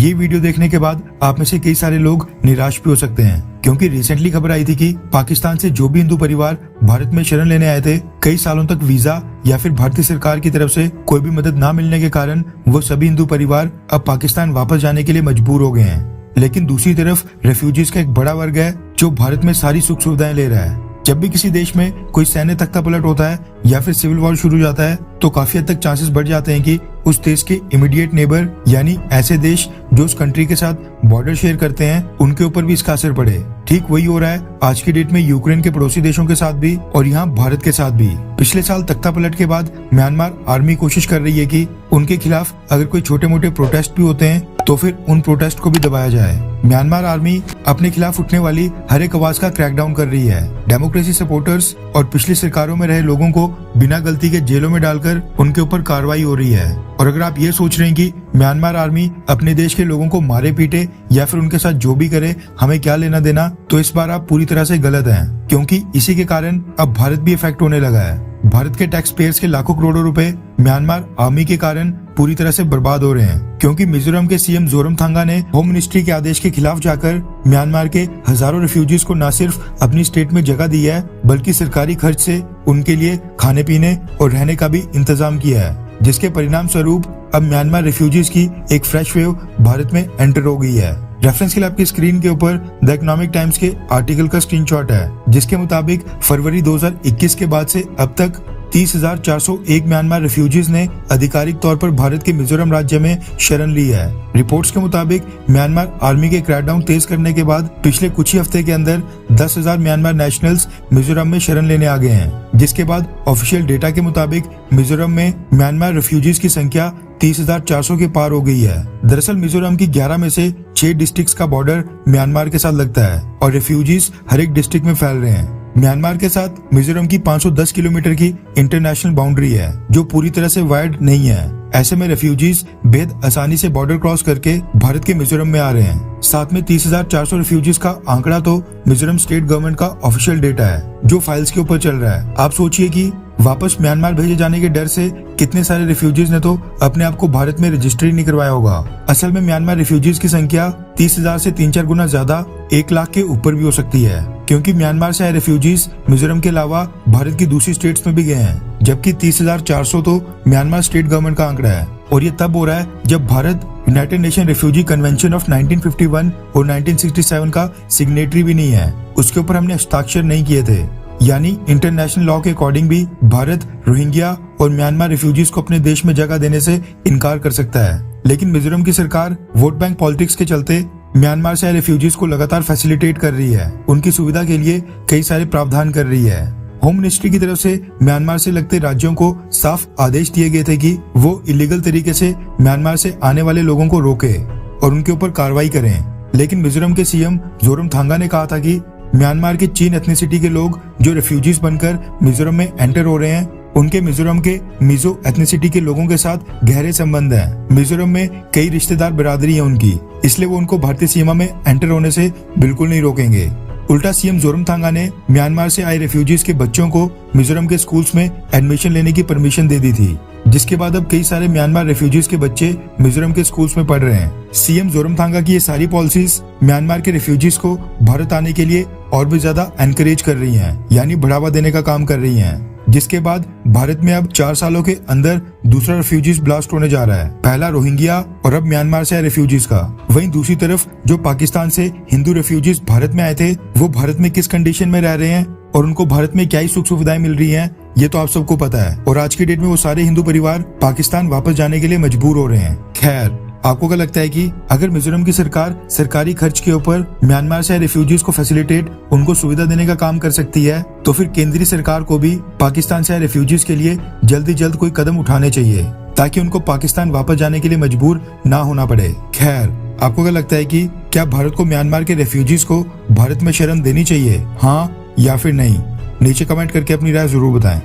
ये वीडियो देखने के बाद आप में से कई सारे लोग निराश भी हो सकते हैं, क्योंकि रिसेंटली खबर आई थी कि पाकिस्तान से जो भी हिंदू परिवार भारत में शरण लेने आए थे, कई सालों तक वीजा या फिर भारतीय सरकार की तरफ से कोई भी मदद न मिलने के कारण वो सभी हिंदू परिवार अब पाकिस्तान वापस जाने के लिए मजबूर हो गए हैं। लेकिन दूसरी तरफ रेफ्यूजीज का एक बड़ा वर्ग है जो भारत में सारी सुख सुविधाएं ले रहा है। जब भी किसी देश में कोई सैन्य तख्ता पलट होता है या फिर सिविल वॉर शुरू हो जाता है, तो काफी हद तक चांसेस बढ़ जाते हैं कि उस देश के इमीडिएट नेबर यानी ऐसे देश जो उस कंट्री के साथ बॉर्डर शेयर करते हैं, उनके ऊपर भी इसका असर पड़े। ठीक वही हो रहा है आज की डेट में यूक्रेन के पड़ोसी देशों के साथ भी और यहाँ भारत के साथ भी। पिछले साल तख्ता पलट के बाद म्यांमार आर्मी कोशिश कर रही है कि उनके खिलाफ अगर कोई छोटे मोटे प्रोटेस्ट भी होते हैं तो फिर उन प्रोटेस्ट को भी दबाया जाए। म्यांमार आर्मी अपने खिलाफ उठने वाली हर एक आवाज का क्रैकडाउन कर रही है। डेमोक्रेसी सपोर्टर्स और पिछली सरकारों में रहे लोगों को बिना गलती के जेलों में डालकर उनके ऊपर कार्रवाई हो रही है। और अगर आप ये सोच रहे हैं कि म्यांमार आर्मी अपने देश के लोगों को मारे पीटे या फिर उनके साथ जो भी करे हमें क्या लेना देना, तो इस बार आप पूरी तरह से गलत हैं, क्योंकि इसी के कारण अब भारत भी इफेक्ट होने लगा है। भारत के टैक्स पेयर्स के लाखों करोड़ों रुपए म्यांमार आर्मी के कारण पूरी तरह से बर्बाद हो रहे हैं, क्योंकि मिजोरम के सीएम जोरमथांगा ने होम मिनिस्ट्री के आदेश के खिलाफ जाकर म्यांमार के हजारों रिफ्यूजीज को न सिर्फ अपनी स्टेट में जगह दी है, बल्कि सरकारी खर्च से उनके लिए खाने पीने और रहने का भी इंतजाम किया है, जिसके परिणाम स्वरूप अब म्यांमार रिफ्यूजीज की एक फ्रेश वेव भारत में एंटर हो गई है। रेफरेंस के लिए आपकी स्क्रीन के ऊपर द इकोनॉमिक टाइम्स के आर्टिकल का स्क्रीनशॉट है, जिसके मुताबिक फरवरी 2021 के बाद से अब तक 30,401 म्यांमार रिफ्यूजीज ने आधिकारिक तौर पर भारत के मिजोरम राज्य में शरण ली है। रिपोर्ट्स के मुताबिक म्यांमार आर्मी के क्रैकडाउन तेज करने के बाद पिछले कुछ ही हफ्ते के अंदर 10,000 म्यांमार नेशनल्स मिजोरम में शरण लेने आ गए हैं, जिसके बाद ऑफिशियल डेटा के मुताबिक मिजोरम में म्यांमार रिफ्यूजीज की संख्या 30,400 के पार हो गई है। दरअसल मिजोरम की 11 में से 6 डिस्ट्रिक्ट्स का बॉर्डर म्यांमार के साथ लगता है और रिफ्यूजीज हर एक डिस्ट्रिक्ट में फैल रहे हैं। म्यांमार के साथ मिजोरम की 510 किलोमीटर की इंटरनेशनल बाउंड्री है, जो पूरी तरह से वाइड नहीं है। ऐसे में रेफ्यूजीज बेहद आसानी से बॉर्डर क्रॉस करके भारत के मिजोरम में आ रहे हैं। साथ में 30,400 रेफ्यूजीज का आंकड़ा तो मिजोरम स्टेट गवर्नमेंट का ऑफिशियल डेटा है, जो फाइल्स के ऊपर चल रहा है। आप सोचिए कि वापस म्यांमार भेजे जाने के डर से कितने सारे रिफ्यूजीज ने तो अपने आप को भारत में रजिस्टर ही नहीं करवाया होगा। असल में म्यांमार रिफ्यूजीज की संख्या 30,000 से 3-4 गुना ज्यादा 1 लाख के ऊपर भी हो सकती है, क्योंकि म्यांमार से आए रिफ्यूजीज मिजोरम के अलावा भारत की दूसरी स्टेट्स में भी गए हैं, जबकि 30,400 तो म्यांमार स्टेट गवर्नमेंट का आंकड़ा है। और ये तब हो रहा है जब Bharat United nation refugee convention of 1951 और 1967 का सिग्नेटरी भी नहीं है, उसके ऊपर हमने हस्ताक्षर नहीं किए थे। यानी इंटरनेशनल लॉ के अकॉर्डिंग भी भारत रोहिंग्या और म्यांमार रिफ्यूजीज को अपने देश में जगह देने से इनकार कर सकता है। लेकिन मिजोरम की सरकार वोट बैंक पॉलिटिक्स के चलते म्यांमार से आए रिफ्यूजीज को लगातार फैसिलिटेट कर रही है, उनकी सुविधा के लिए कई सारे प्रावधान कर रही है। होम मिनिस्ट्री की तरफ से म्यांमार से लगते राज्यों को साफ आदेश दिए गए थे कि वो इलीगल तरीके से म्यांमार से आने वाले लोगों को रोके और उनके ऊपर कार्रवाई करें। लेकिन मिजोरम के सीएम जोरमथांगा ने कहा था कि म्यांमार के चीन एथनिसिटी के लोग जो रेफ्यूजीज बनकर मिजोरम में एंटर हो रहे हैं, उनके मिजोरम के मिजो एथनिसिटी के लोगों के साथ गहरे संबंध हैं। मिजोरम में कई रिश्तेदार बिरादरी है उनकी, इसलिए वो उनको भारतीय सीमा में एंटर होने से बिल्कुल नहीं रोकेंगे। उल्टा सीएम जोरमथांगा ने म्यांमार से आए रेफ्यूजीज के बच्चों को मिजोरम के स्कूल्स में एडमिशन लेने की परमिशन दे दी थी, जिसके बाद अब कई सारे म्यांमार रेफ्यूजीज के बच्चे मिजोरम के स्कूल्स में पढ़ रहे हैं। सीएम जोरमथांगा की ये सारी पॉलिसीज म्यांमार के रेफ्यूजीज को भारत आने के लिए और भी ज्यादा एनकरेज कर रही हैं, यानी बढ़ावा देने का काम कर रही हैं, जिसके बाद भारत में अब 4 सालों के अंदर दूसरा रेफ्यूजीज ब्लास्ट होने जा रहा है। पहला रोहिंग्या और अब म्यांमार से आए रेफ्यूजीज का। वहीं दूसरी तरफ जो पाकिस्तान से हिंदू रेफ्यूजीज भारत में आए थे, वो भारत में किस कंडीशन में रह रहे हैं और उनको भारत में क्या ही सुख सुविधाएं मिल रही हैं, ये तो आप सबको पता है। और आज की डेट में वो सारे हिंदू परिवार पाकिस्तान वापस जाने के लिए मजबूर हो रहे हैं। खैर, आपको क्या लगता है कि अगर मिजोरम की सरकार सरकारी खर्च के ऊपर म्यांमार से रिफ्यूजीज को फैसिलिटेट, उनको सुविधा देने का काम कर सकती है, तो फिर केंद्रीय सरकार को भी पाकिस्तान से आए रिफ्यूजीज के लिए जल्दी जल्द कोई कदम उठाने चाहिए, ताकि उनको पाकिस्तान वापस जाने के लिए मजबूर ना होना पड़े। खैर, आपको क्या लगता है कि क्या भारत को म्यांमार के रिफ्यूजीज को भारत में शरण देनी चाहिए, हाँ या फिर नहीं? नीचे कमेंट करके अपनी राय जरूर बताएं।